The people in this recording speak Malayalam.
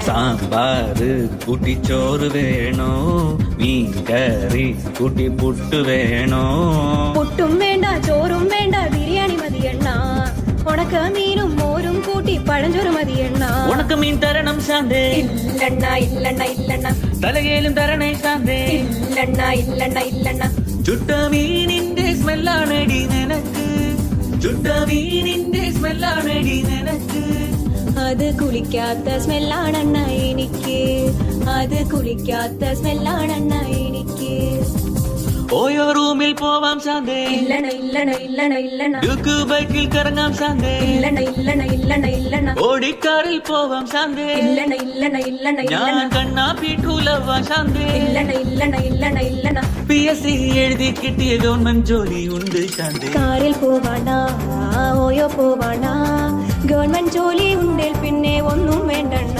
സാമ്പാറ് കൂട്ടി ചോറ് വേണോ മീൻ കറി കൂട്ടി പുട്ട് വേണോ പുട്ടും വേണ്ട ചോറും വേണ്ട ബിരിയാണി മതിയെണ്ണ ഉണക്ക മീനും മോരും കൂട്ടി പഴഞ്ചോറ് മതിയെണ്ണ ഉണക്ക മീൻ തരണം ശാന്തേ ഇല്ലണ്ണ ഇല്ലണ്ണ ഇല്ലണ്ണ തലകേലും തരണേ ശാന്തേ ഇല്ലണ്ണ ഇല്ലണ്ണ ഇല്ലണ്ണ ചുട്ട മീനിന്റെ സ്മെല്ലാണടി നിനക്ക് ചുട്ട മീനിന്റെ സ്മെല്ലാണടി നിനക്ക് അത് കുളിക്കാത്ത സ്മെല്ലാണെണ്ണ എനിക്ക് അത് കുളിക്കാത്ത സ്മെല്ലാണെണ്ണ എനിക്ക് ഓയോ റൂമിൽ പോവാം ശാന്തേ ഇല്ലണ ഇല്ലണ ഇല്ലണ ഇല്ലണ ഡ്യൂക്ക് ബൈക്കിൽ കറങ്ങാം ശാന്തേ ഇല്ലണ ഇല്ലണ ഇല്ലണ ഇല്ലണ ഓടിക്കാറിൽ പോവാം ശാന്തേ ഇല്ലണ ഇല്ലണ ഇല്ലണ ഞാൻ ഇല്ലണ കണ്ണാ പീഠൂലവാ ശാന്തേ ഇല്ലണ ഇല്ലണ ഇല്ലണ ഇല്ലണ PSC എഴുതി കിട്ടിയ ഗവൺമെന്റ് ജോലി ഉണ്ട് ശാന്തേ കാറിൽ പോവാണ ഓയോ പോവാണ ഗവൺമെന്റ് ജോലി ഉണ്ടേൽ പിന്നെ ഒന്നും വേണ്ടണ്ണ